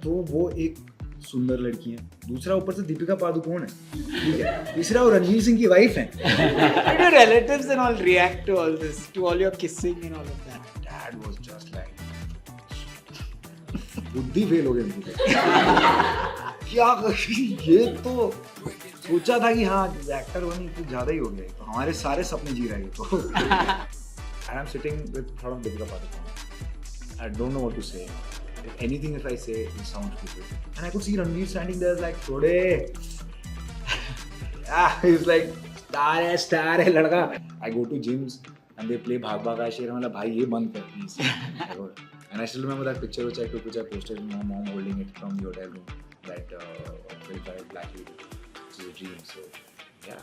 तो वो एक सुंदर लड़की है, दूसरा ऊपर से दीपिका पादुकोण है, ठीक है, तीसरा वो रणवीर सिंह की वाइफ है. How do your relatives and all react to all this, to all your kissing and all of that? Dad was just like बुद्धि फेल हो गई उनकी. क्या ये तो सोचा था कि हाँ एक्टर होने कुछ ज्यादा ही हो गया, तो हमारे सारे सपने जी रहे हैं तो. And I'm sitting with thought of Deepika Padukone. I don't know what to say. If anything, if I say, it sounds stupid. And I could see Ranveer standing there like, "Thode." He's like, star है लड़का. I go to gyms and they play भाग भाग आशेर. मैं बोला भाई ये बंद कर please. And I still remember that picture which I took, which I posted. My mom holding it from the hotel room. That Filmfare black lady. It's a dream. So yeah.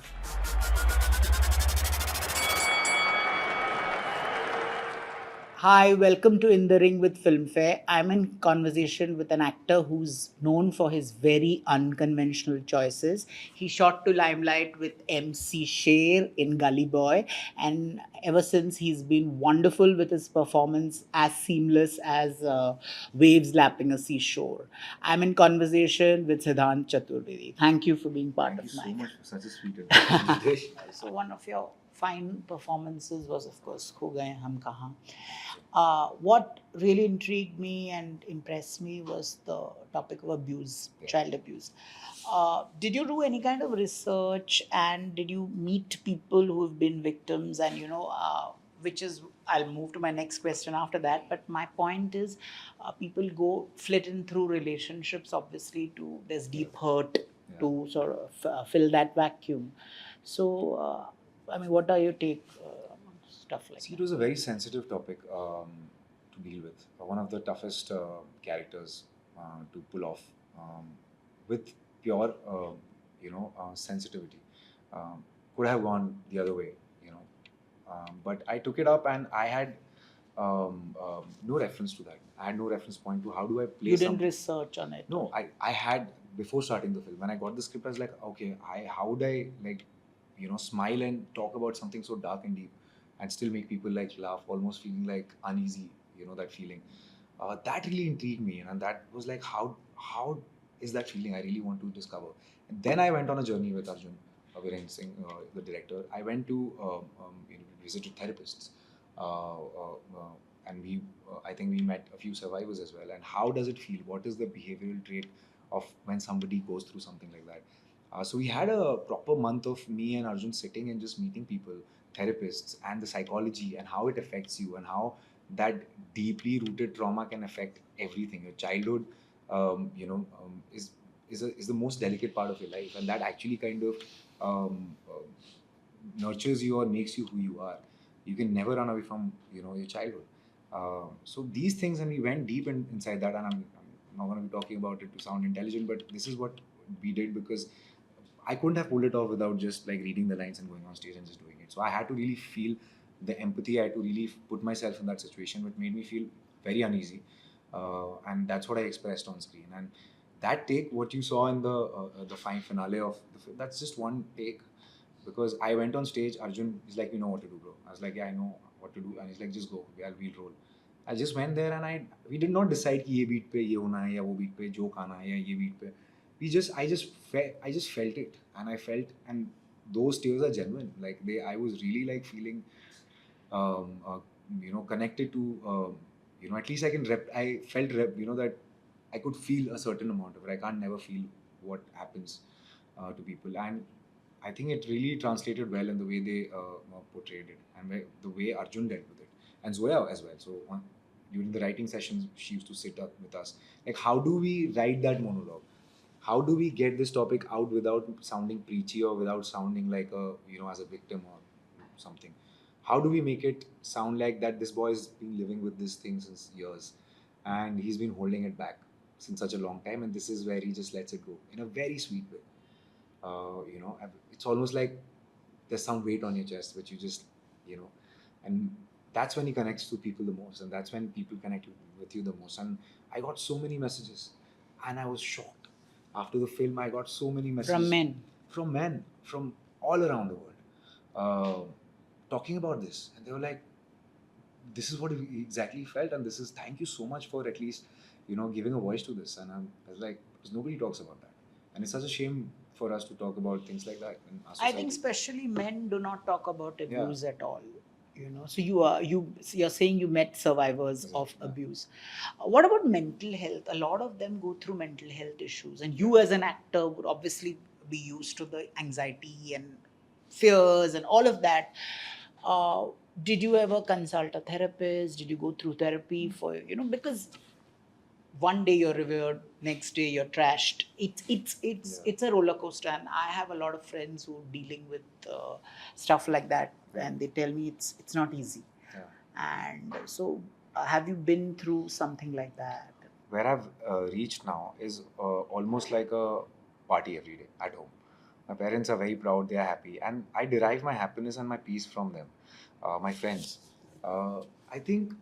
Hi, welcome to In the Ring with Filmfare. I'm in conversation with an actor who's known for his very unconventional choices. He shot to limelight with MC Sher in Gully Boy, and ever since he's been wonderful with his performance, as seamless as waves lapping a seashore. I'm in conversation with Siddhant Chaturvedi. Thank you for being part Thank of you my. so much for such a sweet invitation. So one of your fine performances was, of course, Kho Gaye Hum Kahan. What really intrigued me and impressed me was the topic of abuse, child abuse. Did you do any kind of research, and did you meet people who have been victims? And which is, I'll move to my next question after that. But my point is, people go flitting through relationships, obviously, to there's deep hurt to sort of fill that vacuum. So, I mean, what are your take? Stuff like See, it was a very sensitive topic to deal with. One of the toughest characters to pull off with pure, sensitivity. Could have gone the other way, but I took it up and I had no reference to that. I had no reference point to how do I play. You didn't something. research on it. No, I had before starting the film. When I got the script, I was like, okay, how would I smile and talk about something so dark and deep, and still make people like laugh, almost feeling like uneasy. That feeling. That really intrigued me, and that was like, how is that feeling? I really want to discover. And then I went on a journey with Arjun, Viren Singh, the director. I went to visited therapists, and I think we met a few survivors as well. And how does it feel? What is the behavioral trait of when somebody goes through something like that? So we had a proper month of me and Arjun sitting and just meeting people, therapists, and the psychology and how it affects you and how that deeply rooted trauma can affect everything. Your childhood, is the most delicate part of your life, and that actually kind of nurtures you or makes you who you are. You can never run away from your childhood. So these things, and we went deep inside that, and I'm not going to be talking about it to sound intelligent, but this is what we did because I couldn't have pulled it off without just like reading the lines and going on stage and just doing it. So I had to really feel the empathy. I had to really put myself in that situation, which made me feel very uneasy, and that's what I expressed on screen. And that take, what you saw in the fine finale of the film, that's just one take. Because I went on stage, Arjun is like, "You know what to do, bro." I was like, "Yeah, I know what to do," and he's like, "Just go, we'll roll." I just went there and we did not decide कि ये beat पे ये होना है या वो beat पे joke आना है या ये beat पे. I just felt it, and I felt, and those tears are genuine. Like I was really like feeling, connected to, at least I felt that I could feel a certain amount of it. I can't never feel what happens to people, and I think it really translated well in the way they portrayed it and the way Arjun dealt with it, and Zoya as well. So during the writing sessions, she used to sit up with us. Like, how do we write that monologue? How do we get this topic out without sounding preachy or without sounding like as a victim or something? How do we make it sound like that this boy has been living with this thing since years, and he's been holding it back since such a long time, and this is where he just lets it go in a very sweet way. It's almost like there's some weight on your chest which you just, and that's when he connects to people the most, and that's when people connect with you the most. And I got so many messages, and I was shocked. After the film, I got so many messages from men from all around the world, talking about this, and they were like, "This is what he exactly felt, and this is, thank you so much for at least, giving a voice to this. And I was like, because nobody talks about that, and it's such a shame for us to talk about things like that in our I society. think especially men do not talk about Yeah. abuse at all. So you're saying you met survivors of Yeah. abuse. What about mental health? A lot of them go through mental health issues, and you as an actor would obviously be used to the anxiety and fears and all of that. Uh, did you ever consult a therapist? Did you go through therapy for because one day you're revered, next day you're trashed. It's a roller coaster, and I have a lot of friends who are dealing with stuff like that, and they tell me it's not easy. Yeah. And so, have you been through something like that? Where I've reached now is almost like a party every day at home. My parents are very proud, they are happy, and I derive my happiness and my peace from them, my friends. I think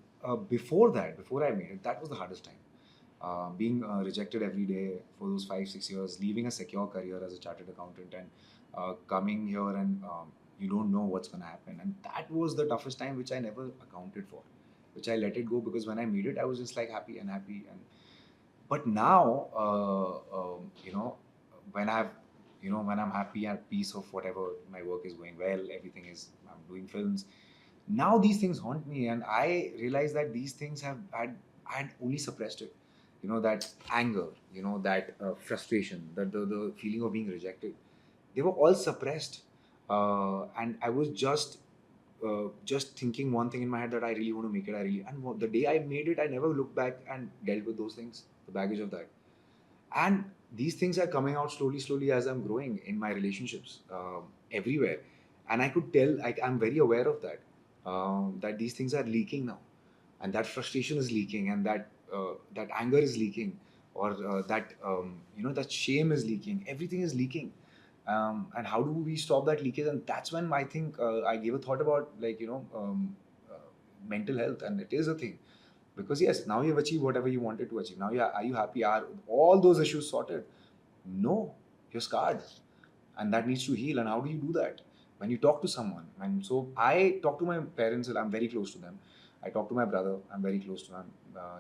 before I made it, that was the hardest time. Being rejected every day for those 5 6 years, leaving a secure career as a chartered accountant, and coming here and you don't know what's going to happen. And that was the toughest time, which I never accounted for, which I let it go because when I made it, I was just like happy and happy. And but now, when I've when I'm happy and at peace of whatever, my work is going well, everything is, I'm doing films. Now these things haunt me, and I realize that these things I had only suppressed it. That anger, that frustration, the feeling of being rejected, they were all suppressed, and I was just thinking one thing in my head, that I really want to make it. And the day I made it, I never looked back and dealt with those things, the baggage of that. And these things are coming out slowly, slowly as I'm growing in my relationships, everywhere. And I could tell, I'm very aware of that, that these things are leaking now, and that frustration is leaking, and that anger is leaking, or that shame is leaking. Everything is leaking. And how do we stop that leakage? And that's when I think I gave a thought about, like, mental health, and it is a thing. Because yes, now you've achieved whatever you wanted to achieve. Now, are you happy? Are all those issues sorted? No, you're scarred, and that needs to heal. And how do you do that? When you talk to someone. And so I talk to my parents. I'm very close to them. I talk to my brother. I'm very close to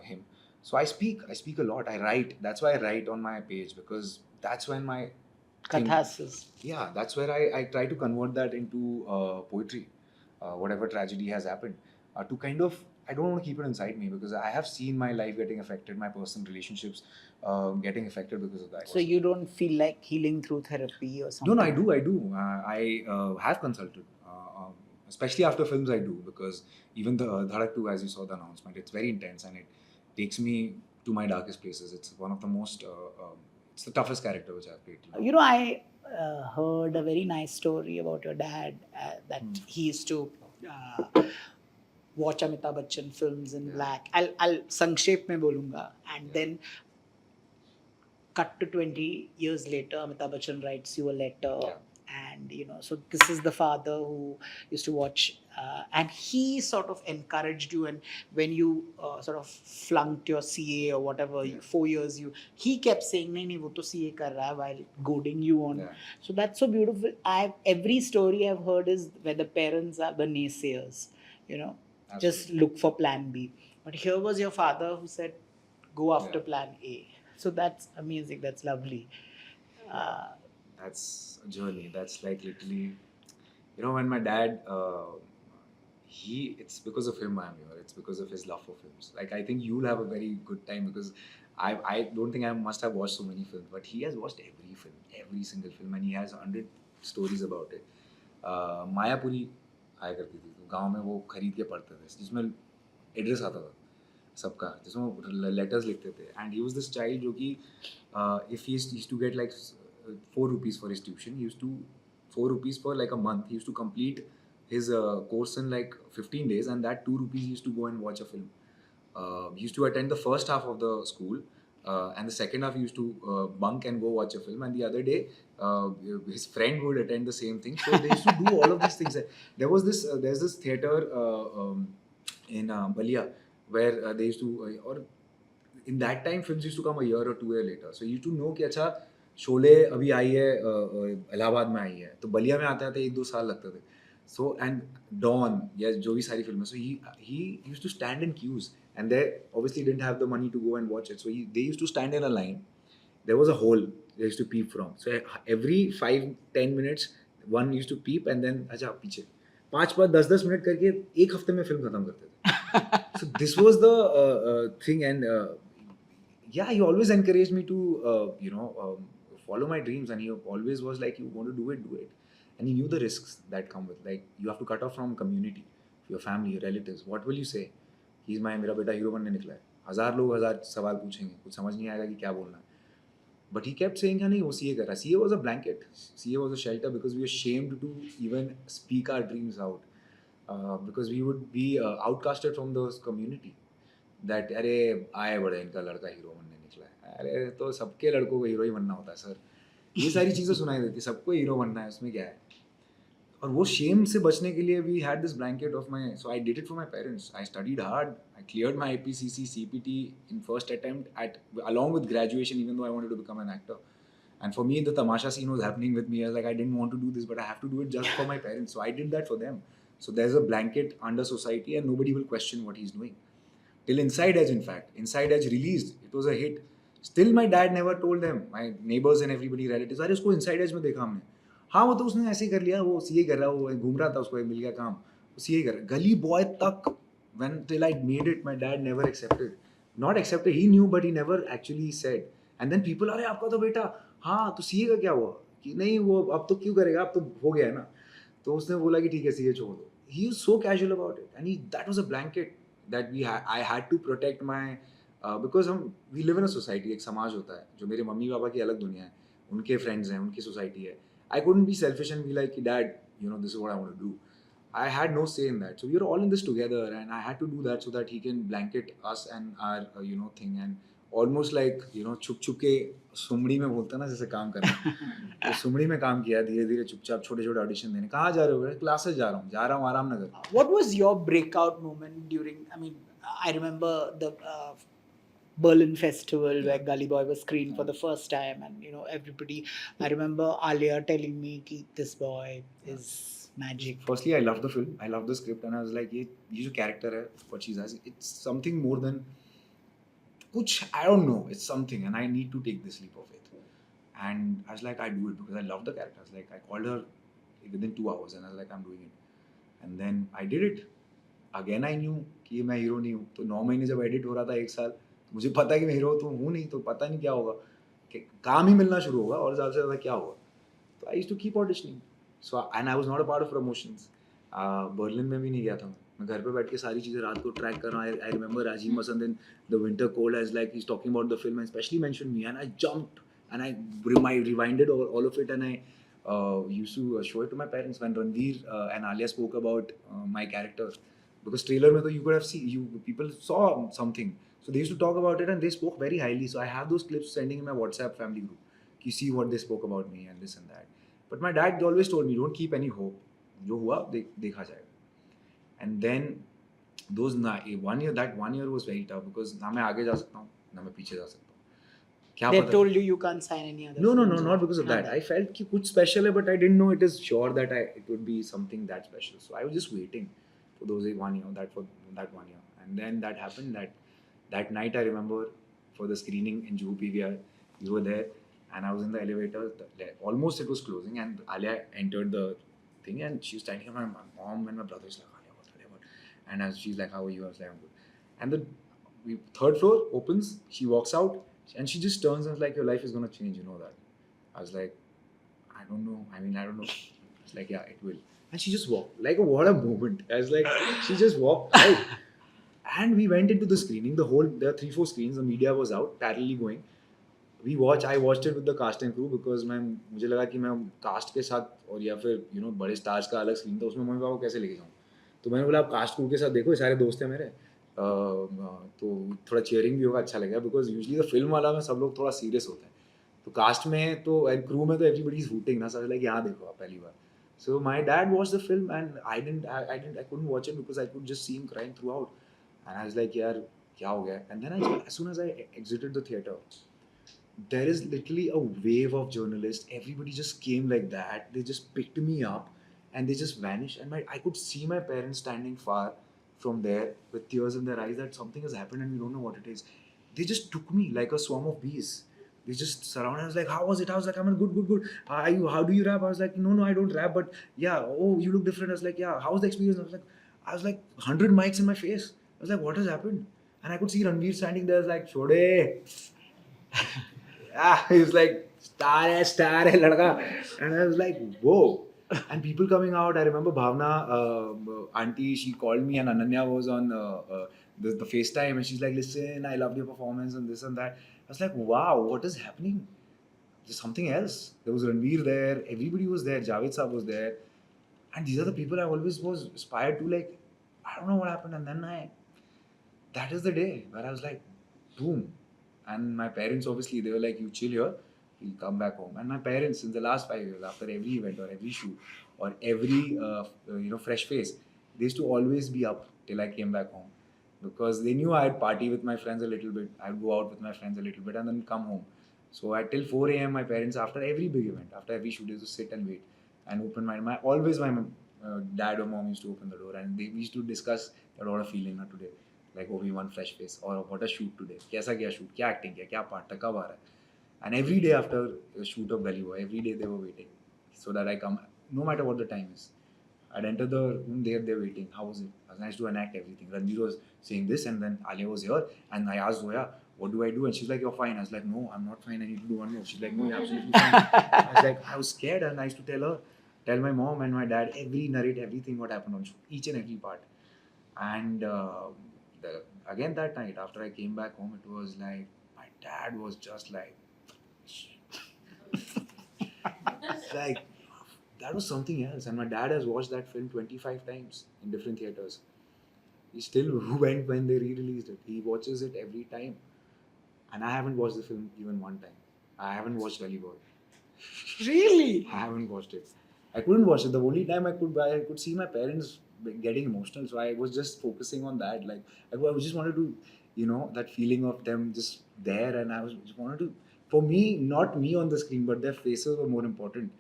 him. So I speak a lot. I write. That's why I write on my page, because that's when my Catharsis. Yeah, that's where I try to convert that into poetry, whatever tragedy has happened, to kind of, I don't want to keep it inside me, because I have seen my life getting affected, my personal relationships getting affected because of that. So you don't feel like healing through therapy or No, something? no, I do. I have consulted, especially after films. I do, because even the Dhadak 2, as you saw the announcement, it's very intense, and it takes me to my darkest places. It's one of the most, it's the toughest character which I've played. I heard a very nice story about your dad, that he used to watch Amitabh Bachchan films in black. I'll संक्षेप में बोलूँगा, and then cut to 20 years later, Amitabh Bachchan writes you a letter. Yeah. And so this is the father who used to watch, and he sort of encouraged you. And when you sort of flunked your CA or whatever, 4 years, he kept saying, "नहीं नहीं वो तो CA कर रहा है," while goading you on. Yeah. So that's so beautiful. Every story I've heard is where the parents are the naysayers, just look for plan B. But here was your father who said, "Go after plan A." So that's amazing. That's lovely. That's a journey. That's like literally, when my dad, it's because of him I'm here. It's because of his love for films. Like, I think you'll have a very good time, because I don't think I must have watched so many films, but he has watched every film, every single film, and he has 100 stories about it. Mayapuri आया करती थी, तो गांव में वो खरीद के पढ़ते थे, जिसमें एड्रेस आता था सबका, जिसमें लेटर्स लिखते थे. And he was this child जो कि if he used to get like 4 rupees for his tuition, he used to 4 rupees for like a month. He used to complete his course in like 15 days, and that 2 rupees he used to go and watch a film. He used to attend the first half of the school, and the second half he used to bunk and go watch a film, and the other day his friend would attend the same thing. So they used to do all of these things. There's this theater in Ballia, where they used to or in that time films used to come a year or 2 year later. So you used to know कि अच्छा शोले अभी आई है, इलाहाबाद में आई है, तो बलिया में आते आते 1-2 साल लगते थे. So, and Dawn, या जो भी सारी फिल्में, so he used to stand in queues, and they obviously didn't have the money to go and watch it. So they used to stand in a line. There was a hole they used to peep from. So every 5-10 minutes, one used to peep and then अच्छा पीछे 5-10 minute करके एक हफ्ते में film खत्म करते थे. So this was the thing, and yeah, he always encouraged me to follow my dreams, and he always was like, you want to do it. And he knew the risks that come with, like, you have to cut off from community, your family, your relatives. What will you say? He's my मेरा बेटा hero बनने निकला है. 1,000 लोग 1,000 सवाल पूछेंगे, कुछ समझ नहीं आएगा कि क्या बोलना है. But he kept saying, नहीं वो CA कर रहा है. CA was a blanket. CA was a shelter because we were ashamed to even speak our dreams out, because we would be outcasted from the community. That अरे आए बड़े इनका लड़का हीरो बनने निकला है. अरे तो सबके लड़कों को हीरो ही बनना होता है सर. ये सारी चीज़ें सुनाई देती, सबको हीरो बनना है, उसमें क्या है. और वो शेम से बचने के लिए we had this blanket of my. So I did it for my parents. I studied hard. I cleared my IPCC CPT in first attempt at along with graduation, even though I wanted to become an actor. And for me, the tamasha scene was happening with me. I was like, I didn't want to do this, but I have to do it just for my parents. So I did that for them. So there's a blanket under society, and nobody will question what he's doing. Till Inside Edge, in fact. Inside Edge released. It was a hit. Still, my dad never told them. My neighbors and everybody, relatives, अरे उसको Inside Edge में देखा हमने. हाँ वो तो उसने ऐसे ही कर लिया, वो CA कर रहा, वो घूम रहा था, उसको मिल गया काम, वो CA कर रहा. गली बॉय तक, when till I made it, my dad never accepted. Not accepted, he knew, but he never actually said. And then people, अरे आपका तो बेटा, हाँ तो CA का क्या हुआ? कि नहीं वो अब तो क्यों करेगा, अब तो हो गया है ना. तो उसने बोला कि ठीक है CA छोड़ दो. He was so casual about it, and that was a blanket that I had to protect my because we live in a society. एक समाज होता है जो मेरे मम्मी पापा की अलग दुनिया है, उनके friends हैं, उनकी society है. I couldn't be selfish and be like, Dad, this is what I want to do. I had no say in that. So we were all in this together, and I had to do that so that he can blanket us and our, thing, and almost like, छुप छुप के सुमड़ी में बोलता ना जैसे काम करना. तो सुमड़ी में काम किया, धीरे धीरे चुपचाप छोटे छोटे ऑडिशन देने. कहाँ जा रहे हो? क्लासेस जा रहा हूँ आराम नगर. What was your breakout moment during? I mean, I remember the Berlin Festival where Gully Boy was screened for the first time, and everybody. I remember Alia telling me कि this boy is magic. Firstly, I loved the film. I loved the script, and I was like, ये जो character है, what she's has, it's something more than कुछ. I don't know. It's something, and I need to take this leap of faith. And I was like, I do it because I love the character. I was like, I called her within 2 hours, and I was like, I'm doing it. And then I did it. Again, I knew कि मैं hero नहीं हूँ. तो 9 महीने जब edit हो रहा था 1 साल, मुझे पता है कि मैं हीरो तो हूँ नहीं, तो पता नहीं क्या होगा, कि काम ही मिलना शुरू होगा और ज़्यादा से ज़्यादा क्या होगा. तो I used to keep auditioning. So and I was not a part of promotions. Berlin में भी नहीं गया था मैं घर पे बैठ के सारी चीज़ें रात को ट्रैक कर रहा हूँ. I remember Rajeev Masand in the winter cold age like he is talking about the film and specially mention me, and I jumped and I rewinded all of it, and I used to show it to my parents when Ranveer and Alia spoke about my character. Because trailer mein to you could have seen, people saw something, so they used to talk about it and they spoke very highly. So I have those clips sending in my WhatsApp family group. You see what they spoke about me and this and that. But my dad always told me, don't keep any hope. जो हुआ देखा जाएगा. And then that 1 year was very tough because ना मैं आगे जा सकता हूँ ना मैं पीछे जा सकता हूँ. They told you can't sign any other. No, not because of that. I felt कि कुछ special है, but I didn't know it is sure that it would be something that special. So I was just waiting for those 1 year, that 1 year, and then that happened. That night I remember for the screening in Juhu PVR, you were there, and I was in the elevator. Almost it was closing, and Alia entered the thing, and she was standing with my mom and my brother. She's like, Alia, what? And she's like, how are you? I was like, I'm good. And the third floor opens. She walks out. And she just turns and is like, your life is going to change, you know that. I was like, I don't know. I don't know. It's like, yeah, it will. And she just walked. Like, what a moment. I was like, she just walked out. And we went into the screening. There are 3-4 screens. The media was out, parallelly going. I watched it with the cast and crew because मुझे लगा कि मैं cast के साथ और या फिर बड़े स्टार्स का अलग स्क्रीन था, उसमें मम्मी पापा को कैसे लेके जाऊँ. तो मैंने बोला आप कास्ट क्रू के साथ देखो, ये सारे दोस्त हैं मेरे. तो थोड़ा चेयरिंग भी होगा, अच्छा लगेगा. बिकॉज यूजली द फिल्म वाला में सब लोग थोड़ा सीरियस होते हैं, तो कास्ट में तो एंड क्रू में तो एवरीबडी इज हूटिंग ना. सब लाइक यहाँ देखो आप पहली बार. So my dad watch the film and I couldn't watch it because I could just see him crying throughout. And I was like यार क्या हो गया. And then as soon as I exited the theater, there is literally a wave of journalists. Everybody just came like that. They just picked me up and they just vanished. And I could see my parents standing far from there with tears in their eyes that something has happened and we don't know what it is. They just took me like a swarm of bees. They just surrounded. I was like, how was it? I was like, I'm good, good, good. How do you rap? I was like, no, I don't rap, but yeah. Oh, you look different. I was like, yeah. How was the experience? I was like, 100 mics in my face. I was like, what has happened? And I could see Ranveer standing there, like, Chode. He was like, star hai, ladka. And I was like, whoa. And people coming out. I remember Bhavna, auntie, she called me, and Ananya was on the FaceTime, and she's like, listen, I loved your performance and this and that. I was like, wow, what is happening? There's something else. There was Ranveer there, everybody was there, Javed Saab was there. And these are the people I always was inspired to, like, I don't know what happened. And then that is the day where I was like, boom. And my parents, obviously, they were like, you chill here, you'll come back home. And my parents, in the last 5 years, after every event or every shoot or every fresh face, they used to always be up till I came back home, because they knew I'd party with my friends a little bit, I'd go out with my friends a little bit, and then come home. So at till 4 a.m., my parents, after every big event, after every shoot, they used to sit and wait and open my dad or mom used to open the door, and we used to discuss that, what a feeling today, like, oh, we won fresh face, or what a shoot today, कैसा गया shoot, क्या acting किया, क्या part था, कब आ रहा है. And every day after a shoot of Gully Boy, every day they were waiting so that I come, no matter what the time is. I'd enter the room, they're waiting. How was it? I was nice to enact everything. Ranveer was saying this, and then Alia was here, and I asked Zoya, what do I do? And she's like, you're fine. I was like, no, I'm not fine. I need to do one more. She's like, no, you're absolutely fine. I was like, I was scared, and I used to tell my mom and my dad, narrate everything what happened on shoot, each and every part. And again that night after I came back home, it was like my dad was just like, like that was something else. And my dad has watched that film 25 times in different theaters. He still went when they re-released it. He watches it every time. And I haven't watched the film even one time. I haven't watched Gully Boy. Really? I haven't watched it. I couldn't watch it. The only time I could see my parents getting emotional. So I was just focusing on that. Like, I just wanted to, that feeling of them just there. And I was just wanted to, for me, not me on the screen, but their faces were more important.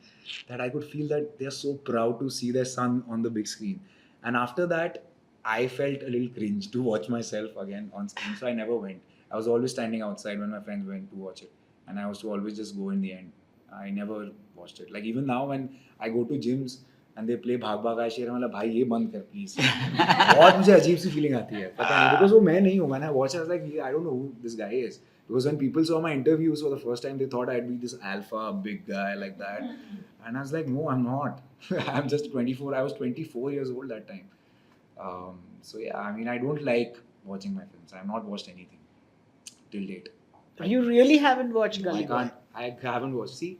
That I could feel that they're so proud to see their son on the big screen. And after that, I felt a little cringe to watch myself again on screen. So I never went. I was always standing outside when my friends went to watch it. And I was to always just go in the end. I never watched it. Like, even now when I go to gyms and they play भाग भाग आए शेर, मतलब भाई ये बंद कर please. बहुत मुझे अजीब सी feeling आती है, पता नहीं, because वो मैं नहीं हूँ. When I watch, I was like, I don't know who this guy is. Because when people saw my interviews for the first time, they thought I'd be this alpha big guy like that, and I was like, no, I'm not. I'm just 24. I was 24 years old that time. So yeah, I mean, I don't like watching my films. I've not watched anything till date. You really haven't watched No, Gully Boy? I haven't watched. See,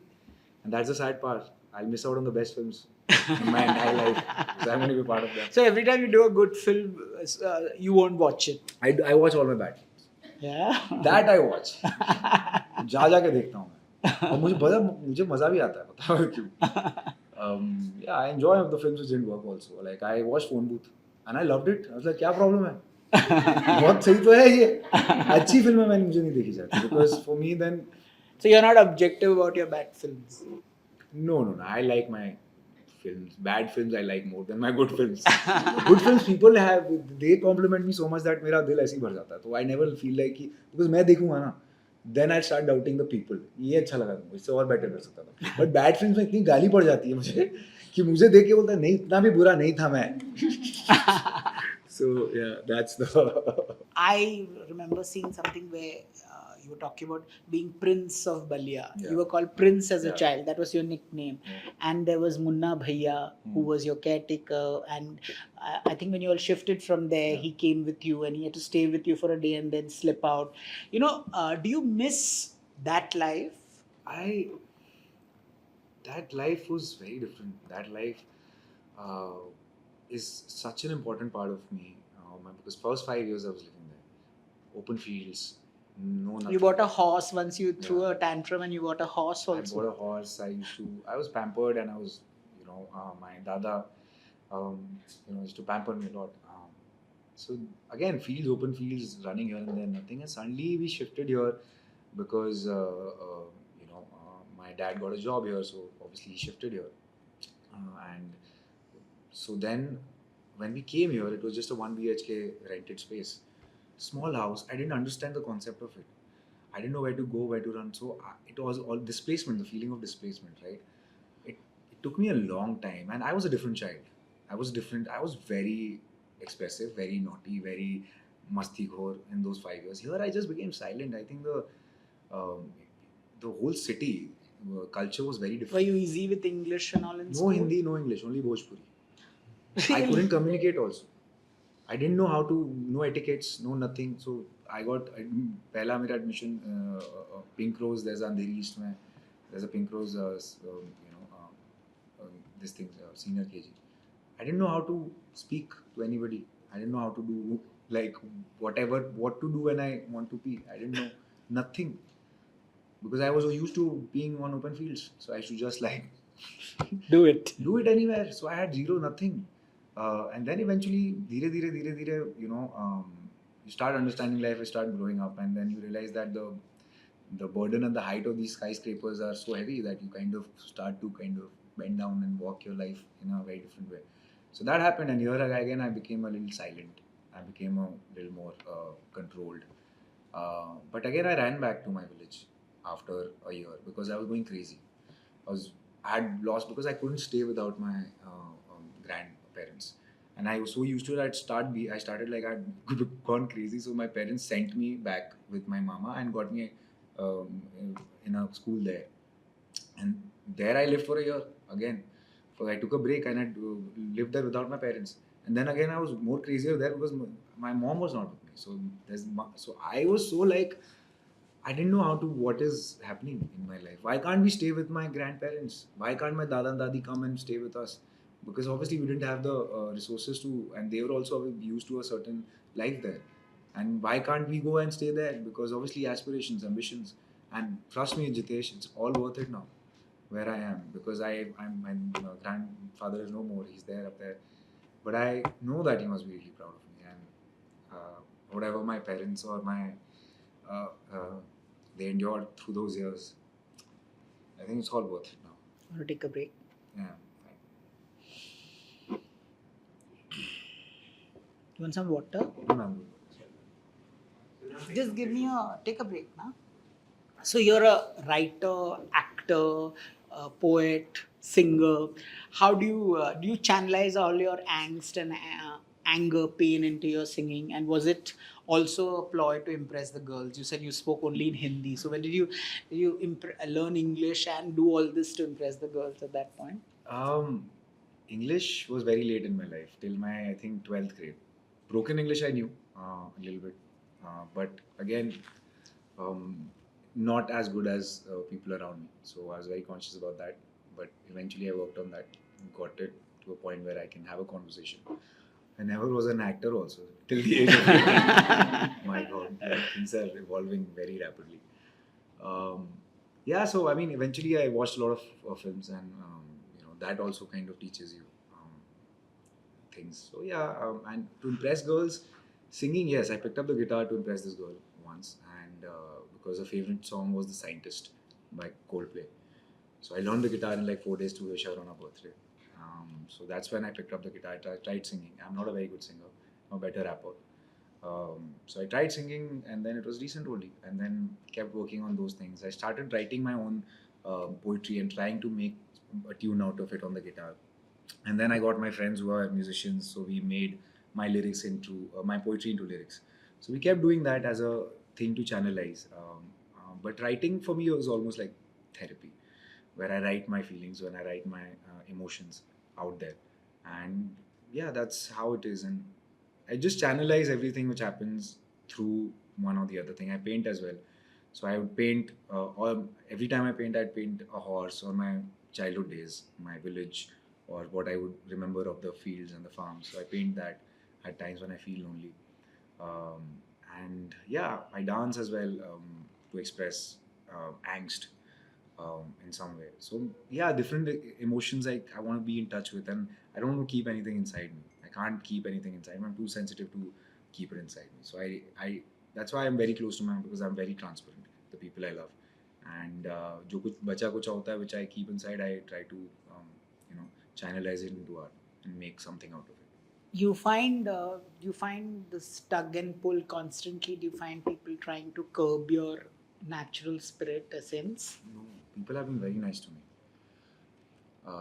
and that's the sad part. I'll miss out on the best films in my entire life. So I'm going to be part of that. So every time you do a good film, you won't watch it. I watch all my bad films. Yeah. That I watch. जा के देखता हूँ मैं. और मुझे मजा भी आता है. बताओ क्यों? Yeah, I enjoy the films which didn't work also. Like, I watched Phone Booth and I loved it. I was like, क्या problem है? बहुत सही तो है ये. अच्छी फिल्म है, मुझे नहीं देखी जाती. Because for me then. So you're not objective about your bad films? No. I like my films. Bad films I like more than my good films. Good films, people they compliment me so much that मेरा दिल ऐसे ही भर जाता है. So I never feel like कि, because मैं देखूंगा ना, then I start doubting the people. ये अच्छा लगा तुमको, इससे और better कर सकता था. But bad films में इतनी गाली पड़ जाती है मुझे कि मुझे देख के बोलता है, नहीं, इतना भी बुरा नहीं था मैं. So yeah, that's the. I remember seeing something where you were talking about being Prince of Ballia. Yeah. You were called Prince as a Yeah. child. That was your nickname. Yeah. And there was Munna Bhaiya, who was your caretaker. And I think when you all shifted from there, Yeah. he came with you and he had to stay with you for a day and then slip out. Do you miss that life? That life was very different. That life is such an important part of me. Because first 5 years I was living there. Open fields, no nothing. You bought a horse once you threw Yeah. a tantrum and you bought a horse also. I bought a horse. I was pampered, and I was, my dada, used to pamper me a lot. So again, open fields, running here and there, nothing. And suddenly we shifted here because, my dad got a job here, so obviously he shifted here. And so then when we came here, it was just a 1 BHK rented space, small house. I didn't understand the concept of it. I didn't know where to go, where to run. So it was all displacement, the feeling of displacement, right? It took me a long time, and I was a different child. I was different. I was very expressive, very naughty, very masti khor in those 5 years. Here, I just became silent. I think um, the whole city culture was very Were different. you easy with English and all in No school? Hindi, no English, only Bhojpuri. I Really? couldn't communicate also. I didn't know how to, no etiquettes, no nothing. So I got, पहला मेरा admission Pink Rose, there's Andheri East में, there's a Pink Rose, this thing, senior KG. I didn't know how to speak to anybody. I didn't know how to do like whatever, what to do when I want to pee. I didn't know nothing because I was so used to being on open fields. So I should just like Do it. do it anywhere. So I had zero, nothing. And then eventually, you start understanding life, you start growing up, and then you realize that the burden and the height of these skyscrapers are so heavy that you kind of start to kind of bend down and walk your life in a very different way. So that happened, and here again, I became a little silent. I became a little more controlled. But again, I ran back to my village after a year because I was going crazy. I was I had lost because I couldn't stay without my grandparents, and I was so used to it. I started like I'd gone crazy. So my parents sent me back with my mama and got me um, in a school there, and there I lived for a year again. So I took a break and I lived there without my parents. And then again, I was more crazier there because my mom was not with me. So I was so like I didn't know how to what is happening in my life. Why can't we stay with my grandparents? Why can't my dada and dadi come and stay with us? Because obviously we didn't have the resources to, and they were also used to a certain life there. And why can't we go and stay there? Because obviously aspirations, ambitions, and trust me, Jitesh, it's all worth it now where I am because I'm my grandfather is no more. He's there up there, but I know that he must be really proud of me and whatever my parents or my uh, uh, they endured through those years. I think it's all worth it now. Want to take a break? Yeah. You want some water? No, no, I'm good. Just give me take a break now. So you're a writer, actor, poet, singer. How do you channelize all your angst and anger, pain into your singing? And was it also a ploy to impress the girls? You said you spoke only in Hindi. So when did you learn English and do all this to impress the girls at that point? English was very late in my life, till my I think 12th grade. Broken English I knew a little bit, but again, um, not as good as people around me. So I was very conscious about that. But eventually, I worked on that, got it to a point where I can have a conversation. I never was an actor also till the age of 18. My God, like, things are evolving very rapidly. Um, yeah, so I mean, eventually I watched a lot of films, and that also kind of teaches you things. So yeah, and to impress girls, singing. Yes, I picked up the guitar to impress this girl once, and because her favorite song was "The Scientist" by Coldplay. So I learned the guitar in like 4 days to wish her on her birthday. So that's when I picked up the guitar. I tried singing. I'm not a very good singer. I'm a better rapper. So I tried singing, and then it was decent only, and then kept working on those things. I started writing my own poetry and trying to make a tune out of it on the guitar. And then I got my friends who are musicians, so we made my lyrics into my poetry into lyrics. So we kept doing that as a thing to channelize. But writing for me was almost like therapy, where I write my feelings, when I write my emotions out there, and yeah, that's how it is. And I just channelize everything which happens through one or the other thing. I paint as well. So I would paint, or every time I paint, I'd paint a horse or my childhood days, my village, or what I would remember of the fields and the farms. So I paint that at times when I feel lonely. Um, and yeah, I dance as well to express angst in some way. So yeah, different emotions I want to be in touch with, and I don't want to keep anything inside me. I can't keep anything inside me. I'm too sensitive to keep it inside me. So I that's why I'm very close to my because I'm very transparent. The people I love, and जो कुछ बचा कुछ होता है which I keep inside, I try to channelize it into art and make something out of it. You find this tug and pull constantly. Do you find people trying to curb your natural spirit essence? No, people have been very nice to me.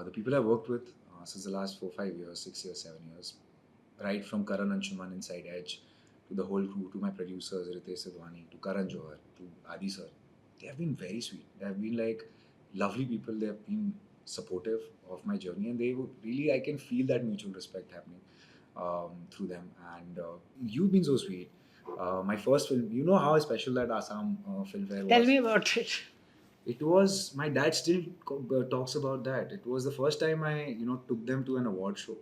The people I've worked with since the last 4, 5 years, 6 years, 7 years, right from Karan Anshuman inside Edge to the whole crew, to my producers, Ritesh Sidhwani, to Karan Johar, to Adi sir, they have been very sweet. They have been like lovely people. They have been supportive of my journey, and they would really, I can feel that mutual respect happening through them. And you've been so sweet. My first film, you know how special that Assam Filmfare was. Tell me about it. It was, my dad still talks about that. It was the first time I took them to an award show.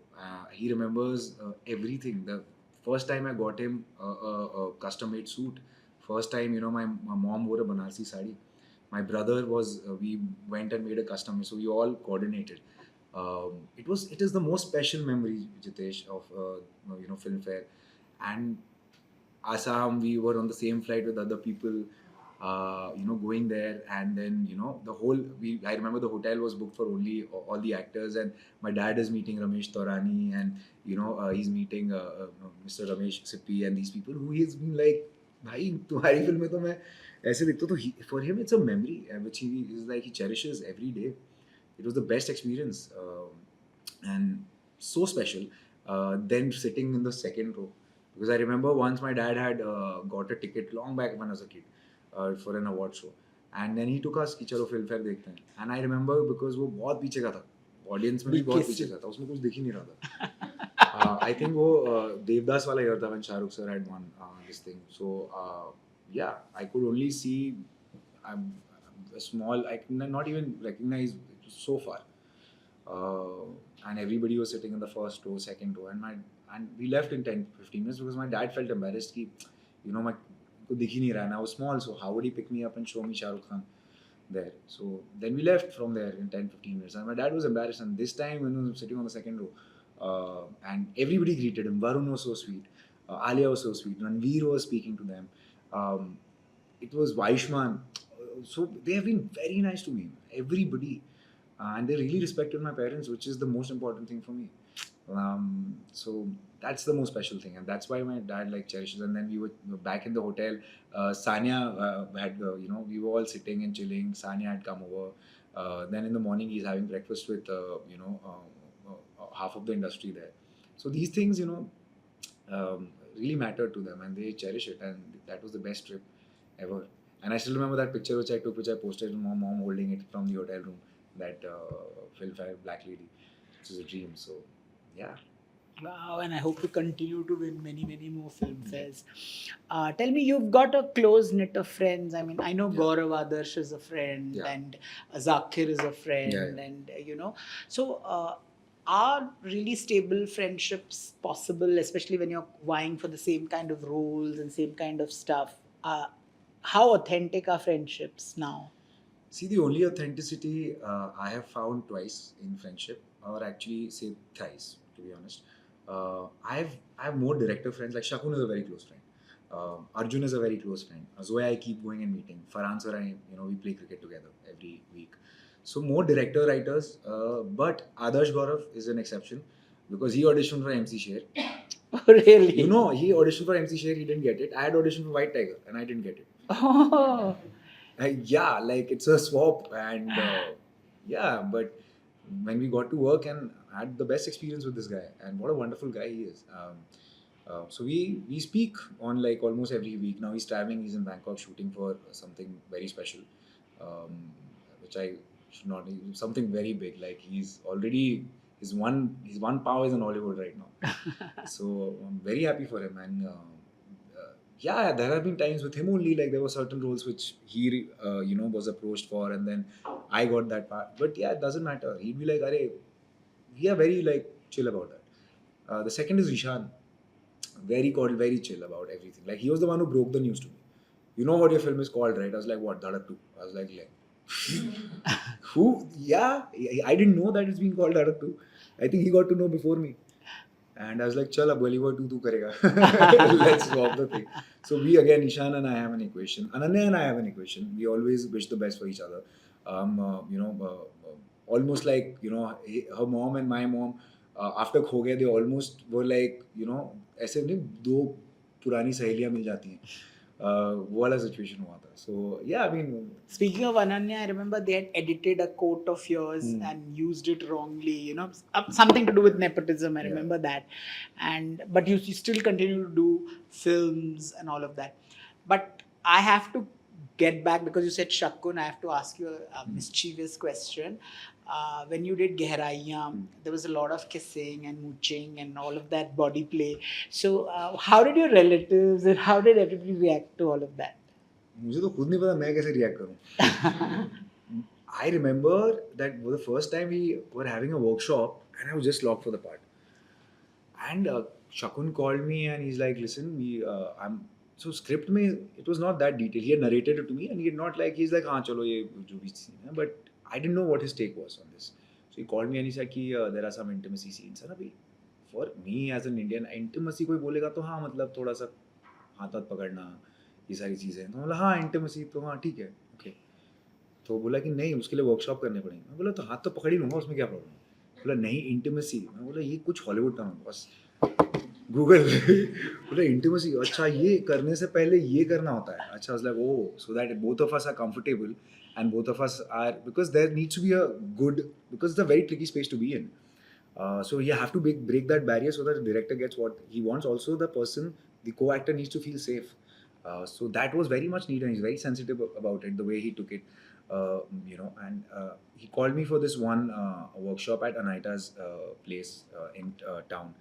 He remembers everything. The first time I got him a custom made suit. First time my mom wore a Banarsi sari. My brother was we went and made a custom, so we all coordinated. It is the most special memory, Jitesh, of Filmfare. And Assam, we were on the same flight with other people, going there, and then the whole. I remember the hotel was booked for only all the actors, and my dad is meeting Ramesh Taurani, and he's meeting Mr. Ramesh Sippy, and these people who he's been like, भाई तुम्हारी film में तो मैं ऐसे दिखता हूँ." तो for him it's a memory which he is like he cherishes every day. It was the best experience, and so special. Then sitting in the second row, because I remember once my dad had got a ticket long back when I was a kid for an award show, and then he took us कि चलो film fair देखते हैं. And I remember because वो बहुत पीछे का था, audience में भी बहुत पीछे का था, उसमें कुछ दिख ही नहीं रहा था. I think वो देवदास वाला year था when Shah Rukh sir had won this thing. So yeah, I could only see a small. I could not even recognize. It was so far. And everybody was sitting in the first row, second row, and we left in 10-15 minutes because my dad felt embarrassed कि my को दिख ही नहीं रहा, and I was small, so how would he pick me up and show me Shah Rukh Khan there? So then we left from there in 10-15 minutes, and my dad was embarrassed. And this time when we were sitting on the second row, and everybody greeted him. Varun was so sweet, Alia was so sweet, Ranveer was speaking to them. It was Vaishman. So they have been very nice to me, everybody. And they really respected my parents, which is the most important thing for me. So that's the most special thing, and that's why my dad like cherishes. And then we were back in the hotel. Sanya had we were all sitting and chilling. Sanya had come over. Then in the morning he's having breakfast with half of the industry there. So these things really matter to them, and they cherish it. And that was the best trip ever. And I still remember that picture which I took, which I posted, and my mom holding it from the hotel room. That Filmfare Black Lady, which is a dream. So, yeah. Wow, and I hope to continue to win many, many more film fairs. Tell me, you've got a close knit of friends. I mean, I know Gaurav Adarsh is a friend, and Zakir is a friend, and So, are really stable friendships possible, especially when you're vying for the same kind of roles and same kind of stuff? How authentic are friendships now? See, the only authenticity I have found twice in friendship, or actually say thrice, to be honest. I have more director friends. Like Shakun is a very close friend. Arjun is a very close friend. Zoya I keep going and meeting. Farhan sir, we play cricket together every week. So more director writers, but Adarsh Gaurav is an exception because he auditioned for MC Sher. Really? He auditioned for MC Sher, he didn't get it. I had auditioned for White Tiger and I didn't get it. Oh. Yeah, like it's a swap, and yeah, but when we got to work and had the best experience with this guy, and what a wonderful guy he is. So we speak on like almost every week now. He's traveling. He's in Bangkok shooting for something very special, which I should not. Something very big. Like he's already his one power is in Hollywood right now. So I'm very happy for him. And yeah, there have been times with him only. Like there were certain roles which he was approached for, and then I got that part. But yeah, it doesn't matter. He'd be like, "Arey, we are very like chill about that." The second is Ishan, very chill about everything. Like he was the one who broke the news to me. You know what your film is called, right? I was like, "What? Dhadak 2?" I was like who? Yeah, I didn't know that it's being called Dhadak 2. I think he got to know before me. And I was like, chal, ab Gully Boy 2 karega. Let's swap the thing. So we again, Ishan and I have an equation. Ananya and I have an equation. We always wish the best for each other. Almost like, her mom and my mom after Kho Gaye, they almost were like, you know, ऐसे नहीं दो पुरानी सहेलियां मिल जाती हैं, वो वाला situation हुआ था. So yeah, I mean, Speaking of Ananya, I remember they had edited a quote of yours Hmm. and used it wrongly. You know, something to do with nepotism. I Yeah. remember that, and but you still continue to do films and all of that. But I have to get back because you said Shakun. I have to ask you a mischievous question. When you did Gehraiyaan, there was a lot of kissing and mooching and all of that body play. So, how did your relatives and how did everybody react to all of that? मुझे तो खुद नहीं पता मैं कैसे react करूं. I remember that for the first time we were having a workshop and I was just locked for the part. And Shakun called me and he's like, listen, I'm so script mein it was not that detailed. He had narrated it to me and he had not like he's like, हाँ चलो ये जो भी scene है, but I didn't know what his take was on this. So he called me and he said कि there are some intimacy scenes. And अभी for me as an Indian, intimacy कोई बोलेगा तो हाँ मतलब थोड़ा सा हाथ हाथ पकड़ना ये सारी चीज़ें. तो बोला हाँ इंटिमेसी तो हाँ ठीक है ओके. तो बोला कि नहीं उसके लिए वर्कशॉप करने पड़ेंगे. मैं बोला तो हाथ तो पकड़ ही लूँगा उसमें क्या प्रॉब्लम. बोला नहीं इंटिमेसी. मैं बोला ये कुछ हॉलीवुड का बस गूगल. बोला इंटिमेसी अच्छा ये करने से पहले ये करना होता है. अच्छा was like oh so that both of us are comfortable and both of us are because there needs to be a good because it's a very tricky space to be in. So you have to break that barrier so that the director gets what he wants. Also, the person, the co-actor needs to feel safe. So that was very much needed. And he's very sensitive about it, the way he took it, you know. And he called me for this one workshop at Anaita's place in town.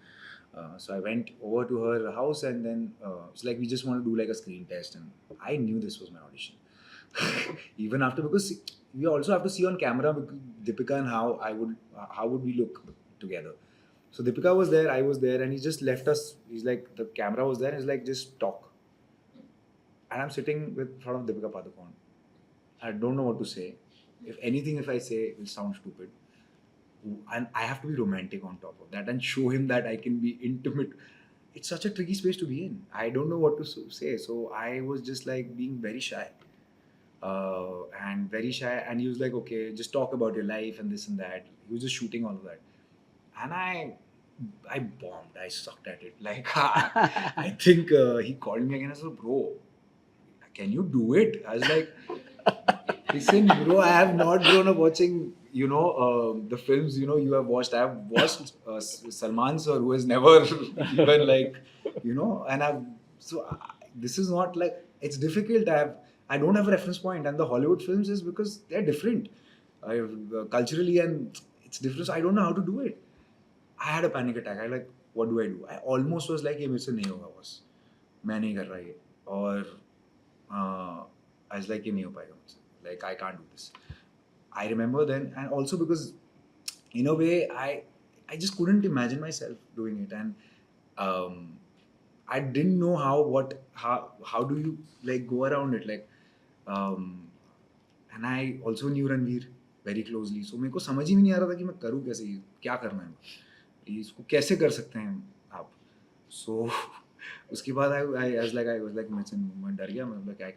So I went over to her house, and then it's like we just want to do like a screen test, and I knew this was my audition. Even after because we also have to see on camera Deepika and how would we look together. So Deepika was there, I was there, and he just left us. He's like the camera was there, and he's like just talk. And I'm sitting with front of Deepika Padukone. I don't know what to say. If anything, if I say, it will sound stupid. And I have to be romantic on top of that and show him that I can be intimate. It's such a tricky space to be in. I don't know what to say. So I was just like being very shy. And very shy. And he was like, okay, just talk about your life and this and that. He was just shooting all of that. And I bombed. I sucked at it. Like, I think he called me again and said, bro, can you do it? I was like, listen, bro, I have not grown up watching, you know, the films, you know, you have watched. I have watched Salman sir, who has never even like, you know, and this is not like, it's difficult. I don't have a reference point, and the Hollywood films is because they're different culturally and it's different. So I don't know how to do it. I had a panic attack. I like, what do I do? I almost was like, ये मेरे से नहीं होगा बस, मैं नहीं कर रहा ये. और I was like, ये नहीं हो पाएगा मुझसे. Like I can't do this. I remember then, and also because in a way I just couldn't imagine myself doing it, and I didn't know how do you like go around it, like and I also knew Ranveer very closely, so मेरे को समझ ही नहीं आ रहा था कि मैं करूँ कैसे, क्या करना है, इसको कैसे कर सकते हैं आप. So उसके बाद I was like मैं डर गया. मैं like I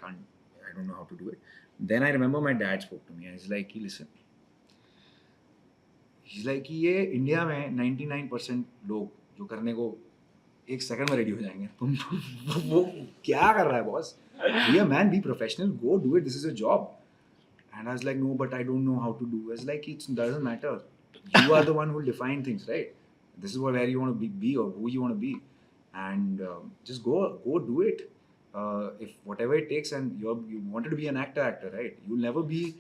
don't know how to do it. Then I remember my dad spoke to me and he's like, listen, he's like ये इंडिया में 99% लोग जो करने को एक सेकंड में रेडी हो जाएंगे, तुम वो क्या कर रहा है boss. Be a man, be professional, go do it, this is a job. And I was like, no, but I don't know how to do. I was like, it doesn't matter. You are the one who will define things, right? This is where you want to be or who you want to be. And just go do it. If whatever it takes, and you wanted to be an actor, right? You'll never be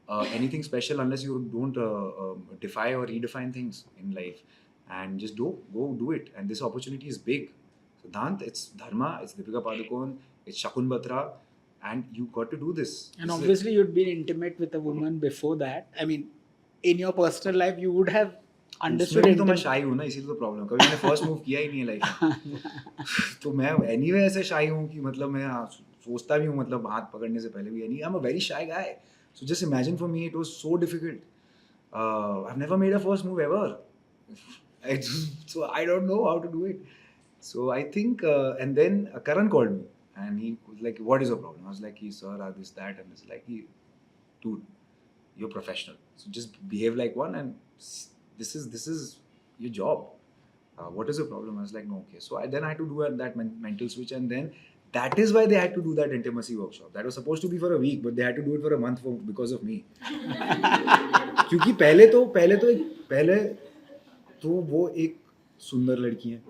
anything special unless you don't defy or redefine things in life. And just go do it. And this opportunity is big. Siddhant, it's Dharma, it's Deepika Padukone, it's Shakun Batra, and you got to do this. And obviously, you'd been intimate with a woman before that. I mean, in your personal life, you would have understood it. तो मैं shy हूँ ना, इसीलिए तो problem. कभी मैंने first move किया ही नहीं है लाइफ में. तो मैं एनीवे ऐसे शाई हूँ कि मतलब मैं सोचता भी हूँ मतलब हाथ पकड़ने से पहले भी. I am a very shy guy. So just imagine for me, it was so difficult. I've never made a first move ever. So I don't know how to do it. So I think, and then Karan called me and he was like, what is your problem? I was like, sir, this, that, and this. Like, dude, you're professional. So just behave like one, and this is your job. What is the problem? I was like, no, okay. So then I had to do that mental switch, and then that is why they had to do that intimacy workshop. That was supposed to be for a week, but they had to do it for a month because of me. क्योंकि पहले तो वो एक सुंदर लड़की है,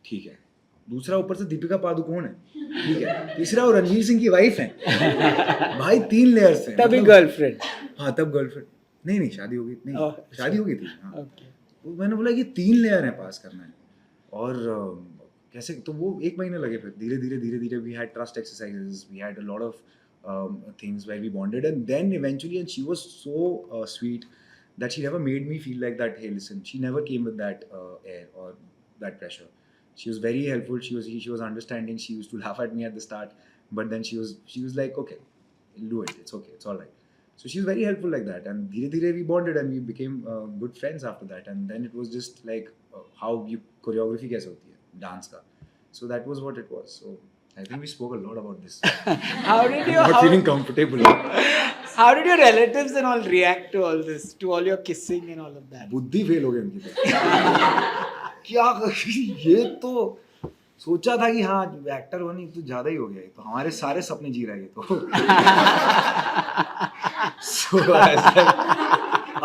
ठीक है. दूसरा ऊपर से दीपिका पादुकोण है, ठीक है. तीसरा वो रणवीर सिंह की वाइफ है. भाई 3 लेयर्स हैं. तभी गर्लफ्रेंड. हाँ, तब गर्लफ्रेंड. नहीं शादी हो गई. नहीं, शादी हो गई थी. हाँ. Okay. तो मैंने बोला कि 3 लेयर है पास करना है. और कैसे, तो वो 1 महीने लगे. फिर धीरे-धीरे we had trust exercises, we had a lot of things where we bonded, and then eventually, and she was so sweet that she never made me feel like that, hey listen, she never came with that air or that pressure. She was very helpful, she was understanding, she used to laugh at me at the start, but then she was like, okay, do it, it's okay, it's all right. So she was very helpful like that, and dhire we bonded and we became good friends after that. And then it was just like how you choreography kaise hoti hai dance ka. So that was what it was. So I think we spoke a lot about this. How did you? I'm not feeling comfortable. How did your relatives and all react to all this, to all your kissing and all of that? बुद्धि fail हो गई उनकी तो. क्या ये तो सोचा था कि हाँ एक्टर होने तो ज्यादा ही हो गया, तो हमारे सारे सपने जी रहा है ये तो. So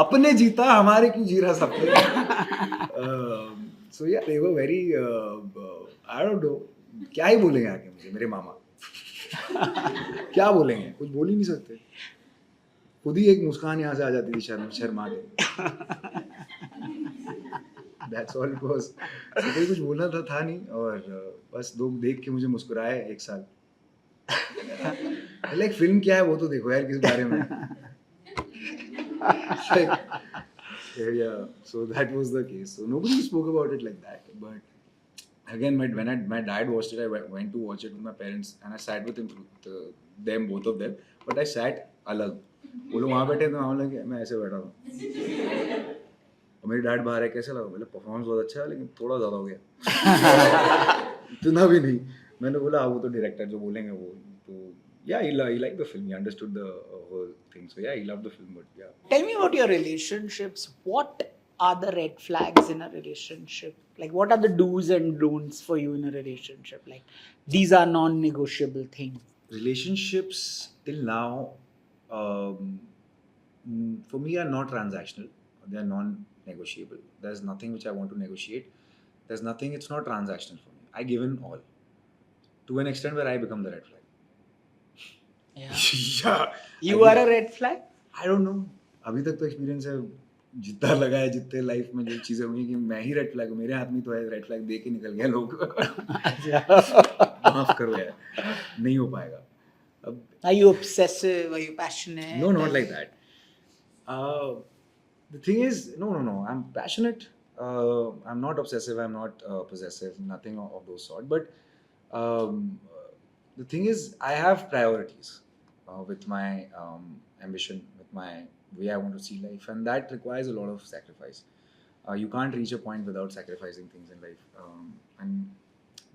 अपने जीता, हमारे क्यों जी रहा सपने. So yeah, they were very I don't know, क्या ही बोलेंगे आके मुझे मेरे मामा. क्या बोलेंगे, कुछ बोल ही नहीं सकते. खुद ही एक मुस्कान यहाँ से आ जाती थी शर्मा के. That's all it was. So कोई कुछ बोलना था नहीं, और बस लोग देख के मुझे मुस्कुराए 1 साल. Like फिल्म क्या है वो तो देखो यार किस बारे में. Like, yeah, so that was the case. So nobody spoke about it like that. But again, when my dad watched it, I went to watch it with my parents, and I sat with him, them both of them. But I sat अलग. वो लोग वहाँ बैठे तो मैं ऐसे बैठा था. और मेरे डैड बाहर है, कैसा लगा? बोले परफॉर्मेंस बहुत अच्छा है, लेकिन थोड़ा ज़्यादा हो गया. इतना भी नहीं. मैंने बोला वो तो डायरेक्टर जो बोलेंगे वो तो. Yeah, he liked the film. He understood the whole thing. So yeah, he loved the film. But yeah. Tell me about your relationships. What are the red flags in a relationship? Like, what are the do's and don'ts for you in a relationship? Like, these are non-negotiable things. Relationships till now, for me, are not transactional. They are non-negotiable. There's nothing which I want to negotiate. There's nothing. It's not transactional for me. I give in all, to an extent where I become the red flag. Yeah. Yeah. You are a red flag? I don't know. अभी तक तो experience है, जितना लगा है, जितने life में जो चीज़ें हुई कि मैं ही रेड फ्लैग हूँ. मेरे हाथ में तो है रेड फ्लैग, दे के निकल गया लोग. माफ करो यार, नहीं हो पाएगा. अब Are you obsessive? Are you passionate? No, not like that. The thing is, no. I'm passionate. I'm not obsessive. I'm not possessive. Nothing of those sort. But the thing is, I have priorities with my ambition, with my way I want to see life, and that requires a lot of sacrifice. You can't reach a point without sacrificing things in life, and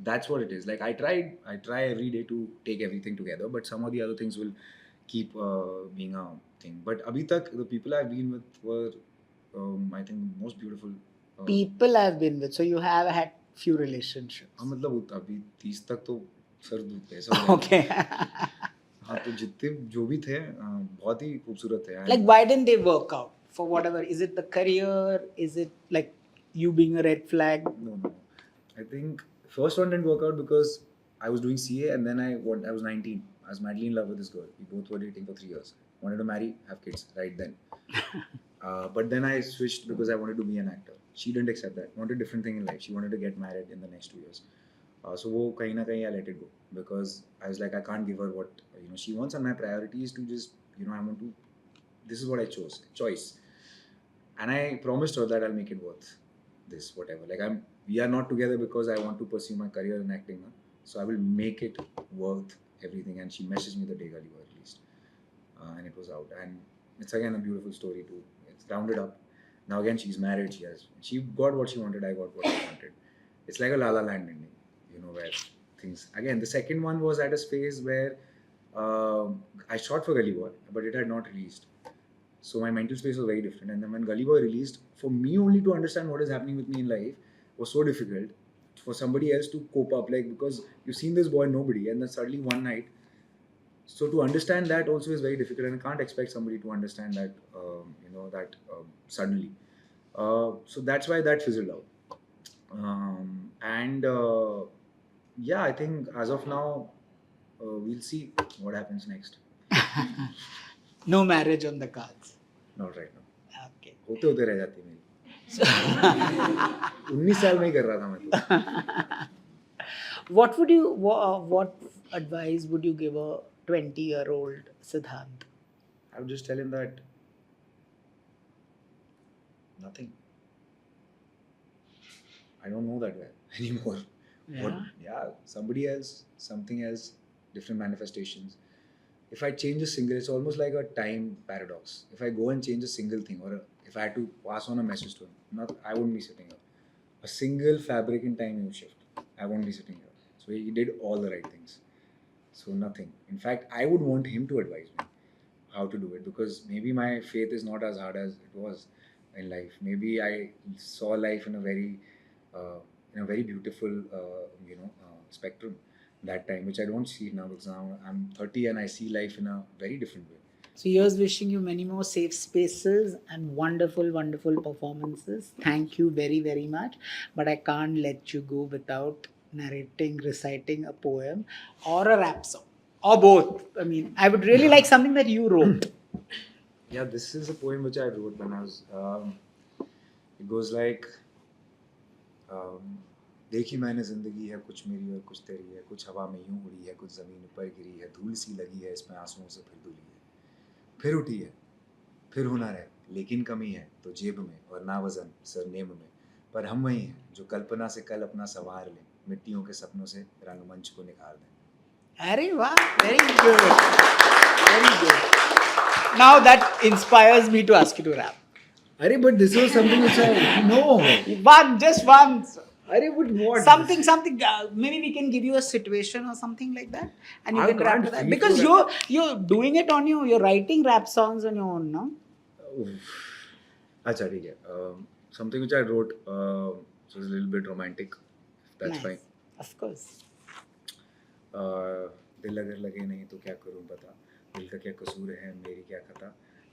that's what it is. Like I try every day to take everything together, but some of the other things will keep being a thing. But abhi tak, the people I've been with were, I think, the most beautiful. People I've been with. So you have had few relationships. हाँ मतलब अभी 30 तक तो sir दुख ऐसा. Okay. हाँ तो जितने जो भी थे बहुत ही खूबसूरत थे. Like why didn't they work out? For whatever, is it the career? Is it like you being a red flag? No. I think first one didn't work out because I was doing CA, and then I was 19. I was madly in love with this girl. We both were dating for 3 years. Wanted to marry, have kids right then. But then I switched because I wanted to be an actor. She didn't accept that. Wanted a different thing in life. She wanted to get married in the next 2 years. So wo kahin na kahin I let it go because I was like, I can't give her what she wants, and my priority is to just I want to. This is what I chose. Choice. And I promised her that I'll make it worth this, whatever. Like we are not together because I want to pursue my career in acting now. So I will make it worth everything. And she messaged me the day Gully Boy released, and it was out. And it's again a beautiful story too. It's rounded up. Now again she's married. She got what she wanted. I got what I wanted. It's like a La La Land ending, where things again. The second one was at a space where I shot for Gully Boy, but it had not released. So my mental space was very different. And then when Gully Boy released, for me only to understand what is happening with me in life was so difficult. For somebody else to cope up, like, because you've seen this boy nobody, and then suddenly one night. So to understand that also is very difficult, and I can't expect somebody to understand that, suddenly. So that's why that fizzled out. And yeah, I think as of now, we'll see what happens next. No marriage on the cards. Not right now. Okay. होते होते रह जाती मेरी 19 साल में ही कर रहा था मैं तो. What advice would you give a 20-year-old Siddhant? I would just tell him that nothing. I don't know that well anymore. Somebody else, something else, different manifestations. If I change a single, it's almost like a time paradox. If I go and change a single thing, or if I had to pass on a message to him, I wouldn't be sitting here. A single fabric in time you shift, I won't be sitting here. So he did all the right things. So nothing. In fact, I would want him to advise me how to do it, because maybe my faith is not as hard as it was in life. Maybe I saw life in a very beautiful spectrum that time, which I don't see now, because now I'm 30 and I see life in a very different way. So here's wishing you many more safe spaces and wonderful, wonderful performances. Thank you very, very much. But I can't let you go without reciting a poem or a rap song, or both. I mean, I would really like something that you wrote. Yeah, this is a poem which I wrote when I was. It goes like, देखी मैंने जिंदगी है, कुछ मेरी और कुछ तेरी है, कुछ हवा में यूं उड़ी है, कुछ जमीन पर गिरी है, धूल सी लगी है इसमें आंसुओं से फिर धुली है, फिर उठी है, फिर हुनर है, लेकिन कमी है तो जेब में और ना वजन सरनेम में, पर हम वही हैं जो कल्पना से कल अपना संवार लें, मिट्टियों के सपनों से रंगमंच को निखार दें. Very wow, very good, very good. Now that inspires me to ask you to rap. Arey, but this was something which I know. Just once. Arey, but what? Something. Maybe we can give you a situation or something like that, and you can rap to that. Because you're doing it on your. You're writing rap songs on your own, no? Acha, theek hai. Something which I wrote, which was a little bit romantic. That's Nice. fine. Of course. दिल अगर लगे नहीं तो क्या करूं बता, दिल का क्या कसूर है मेरी क्या खता,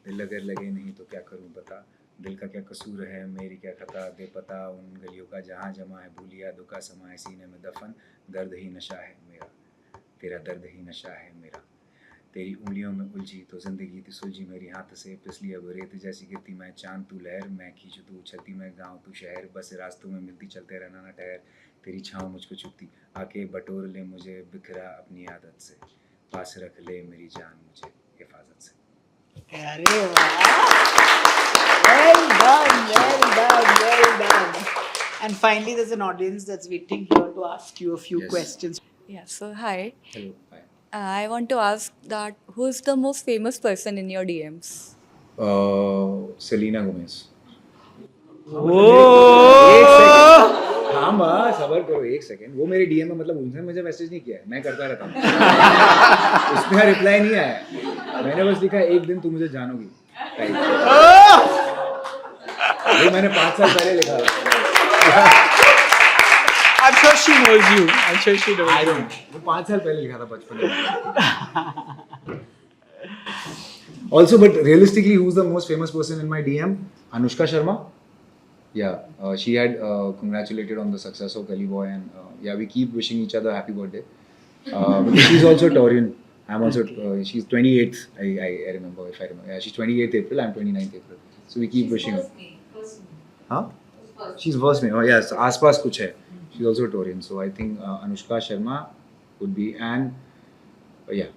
दिल अगर लगे नहीं तो क्या करूं बता, दिल का क्या कसूर है मेरी क्या खता, दे पता उन गलियों का जहाँ जमा है भूलिया दुखा समा है सीने में दफन, दर्द ही नशा है मेरा, तेरा दर्द ही नशा है मेरा, तेरी उंगलियों में उलझी तो जिंदगी थी सुलझी मेरी हाथ से, पिसली अब रेत जैसी गिरती मैं चांद तू लहर, मैं खींचू तू उछलती मैं गाँव तू शहर, बस रास्तों में मिलती चलते रहना ना ठहर, तेरी छाँव मुझको चुभती आके बटोर ले मुझे बिखरा अपनी आदत से, पास रख ले मेरी जान मुझे हिफाजत से. अरे वाह! Well done. And finally, there's an audience that's waiting here to ask you a few questions. Yeah, so hi. Hello, hi. I want to ask that who's the most famous person in your DMs? Selena Gomez. हाँ बा सबर करो एक second, वो मेरे DM में, मतलब उसने मुझे मैसेज नहीं किया है, मैं करता रहता हूँ. उसमें रिप्लाई नहीं आया, मैंने बस लिखा एक दिन तू मुझे जानोगी. ये मैंने 5 साल पहले लिखा था. I'm sure she knows you. I don't. वो 5 साल पहले लिखा था बचपन में. Also, but realistically, who's the most famous person in my DM? Anushka Sharma. Yeah, she had congratulated on the success of Gully Boy, and we keep wishing each other happy birthday. Because she's also Taurian. I'm also. She's 28th. I remember, if I remember. Yeah, she's 28th April. I'm 29th April. So we keep wishing her. Huh? She's verse में. Oh yes, आसपास कुछ है. She's also Taurian. So I think Anushka Sharma would be, and yeah.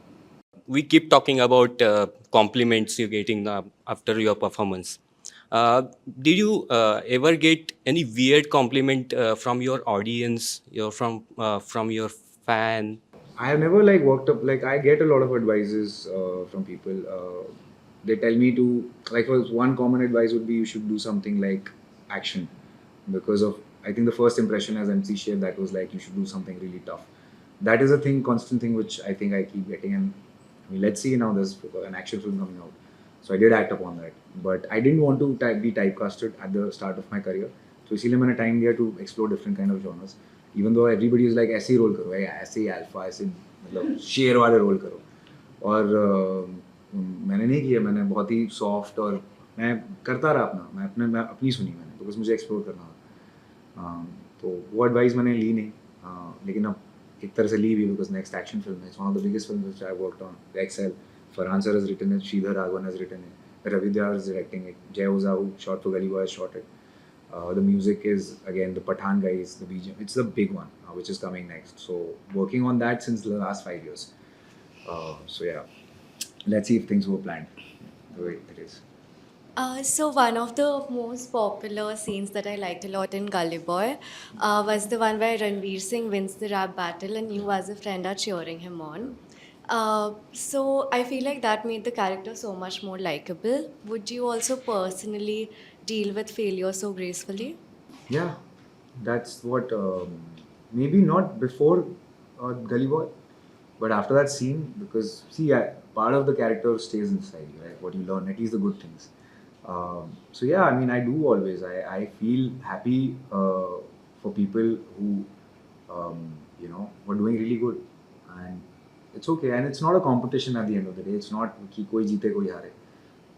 We keep talking about compliments you're getting after your performance. Did you ever get any weird compliment from your audience, from your fan? I have never worked up, I get a lot of advices from people. They tell me to, one common advice would be you should do something like action, because of, I think the first impression as MC shared, that was you should do something really tough. That is a constant thing which I think I keep getting, and I mean, let's see now, there's an action film coming out. So I did act upon that. But I didn't want to be typecasted at the start of my career. So इसीलिए मैंने time लिया to explore different kind of genres. Even though everybody is like ऐसे ही role करो, ऐसे ही alpha, ऐसे मतलब शेर वाले रोल करो. और मैंने नहीं किया, मैंने बहुत ही सॉफ्ट और मैं करता रहा अपना, मैं अपनी सुनी मैंने, तो बस मुझे एक्सप्लोर करना था. तो वो एडवाइस मैंने ली नहीं, लेकिन अब एक तरह से ली भी, बिकॉज नेक्स्ट एक्शन फिल्म है. It's one of the biggest film which I worked on. Excel, Farhan sir has written it, Sridhar Raghavan has written it, रविद्या is directing it, Jai Ojha who shot for Gully Boy has shot it. The music is again the Pathan guys, the BGM. It's the big one which is coming next. So working on that since the last 5 years. So yeah, let's see if things were planned the way it is. So one of the most popular scenes that I liked a lot in Gully Boy was the one where Ranveer Singh wins the rap battle and you as a friend are cheering him on. So I feel like that made the character so much more likable. Would you also personally deal with failure so gracefully? Yeah, that's what. Maybe not before Gully Boy, but after that scene, because see, part of the character stays inside you, right? What you learn, at least the good things. So yeah, I mean, I do always. I feel happy for people who, were doing really good, and it's okay. And it's not a competition at the end of the day. It's not कि कोई जीते कोई हारे.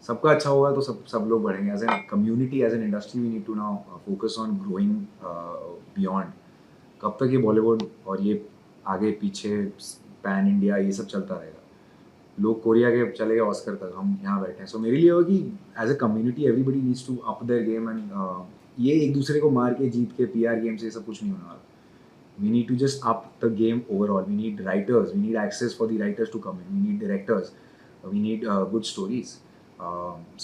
सबका अच्छा होगा तो सब लोग बढ़ेंगे. As a community, as an industry, we need to now focus on growing beyond. कब तक ये बॉलीवुड और ये आगे पीछे पैन इंडिया ये सब चलता रहेगा. लोग कोरिया के चले गए ऑस्कर तक, हम यहाँ बैठे हैं. सो मेरे लिए होगा कि as a community everybody needs to up their game, and ये एक दूसरे को मार के जीत के PR गेम से सब कुछ नहीं होने वाला. We need to just up the game overall. We need writers. We need access for the writers to come in. We need directors. We need good stories.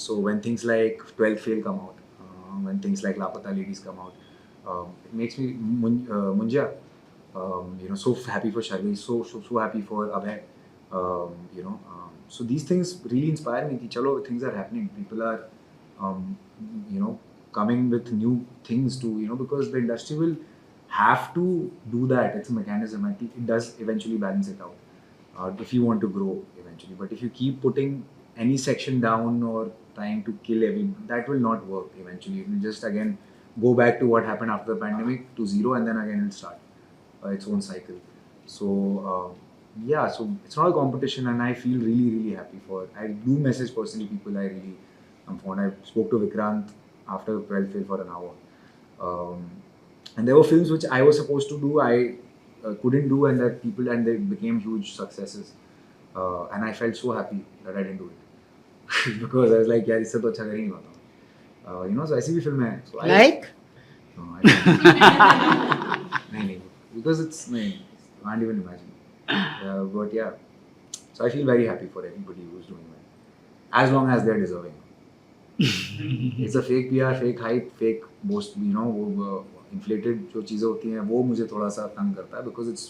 So when things like 12 Fail come out, when things like Lapata Ladies come out, it makes me munja. So happy for Sharvi, so happy for Abhay. So these things really inspire me. Ki chalo, things are happening. People are, coming with new things to, because the industry will have to do that. It's a mechanism. I think it does eventually balance it out if you want to grow eventually. But if you keep putting any section down or trying to kill that will not work eventually. It will just again go back to what happened after the pandemic to zero, and then again it'll start its own cycle. So so it's not a competition, and I feel really, really happy for. I do message personally people I really am fond. I spoke to Vikrant after 12 Fail for an hour. And there were films which I was supposed to do, I couldn't do, and that they became huge successes. And I felt so happy that I didn't do it. Because I was like, यार इससे तो अच्छा कर ही नहीं पाता. So ऐसी भी film है. So Like? No, I don't. नहीं, because it's I can't even imagine. But yeah, so I feel very happy for everybody who's doing well, as long as they're deserving. It's a fake PR, fake hype, fake most, वो inflated जो चीज़ें होती हैं, वो मुझे थोड़ा सा तंग करता है, because it's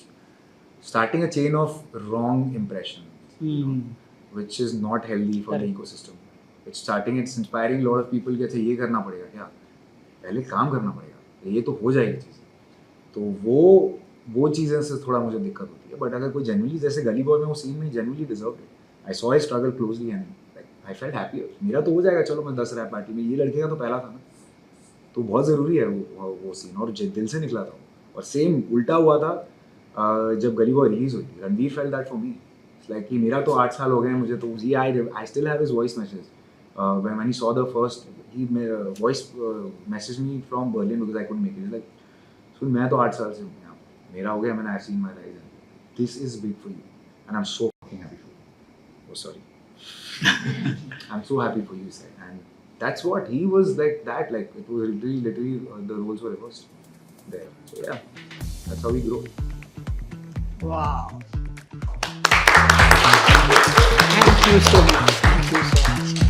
starting a chain of wrong impression, which is not healthy for the ecosystem. It's inspiring a lot of people कि अच्छा ये करना पड़ेगा क्या, पहले काम करना पड़ेगा, ये तो हो जाएगी चीज़. तो वो चीज़ें से थोड़ा मुझे दिक्कत होती है. बट अगर कोई जेन्युइनली, जैसे गली बॉय में वो सीन में जेन्युइनली डिजर्व है. I saw his struggle closely and I felt happy. मेरा तो हो जाएगा, चलो मैं 10 रैप पार्टी में, ये लड़के का तो पहला था ना, तो बहुत ज़रूरी है वो सीन, और दिल से निकला था. और सेम उल्टा हुआ था जब गली बॉय रिलीज हुई थी. Ranveer felt that for me. It's like कि मेरा तो 8 साल हो गए हैं मुझे, तो I still have his voice message when he saw the first, he voice message me from Berlin because I couldn't make it. Like सुन, मैं तो 8 साल से हूँ, मेरा हो गया, मैंने I seen my rise, and this is big for you and I am so fucking happy for you. Oh sorry. I'm so happy for you, sir. And that's what he was like. That like it was literally the roles were reversed there. So yeah, that's how we grow. Wow. Thank you so much. Thank you so much.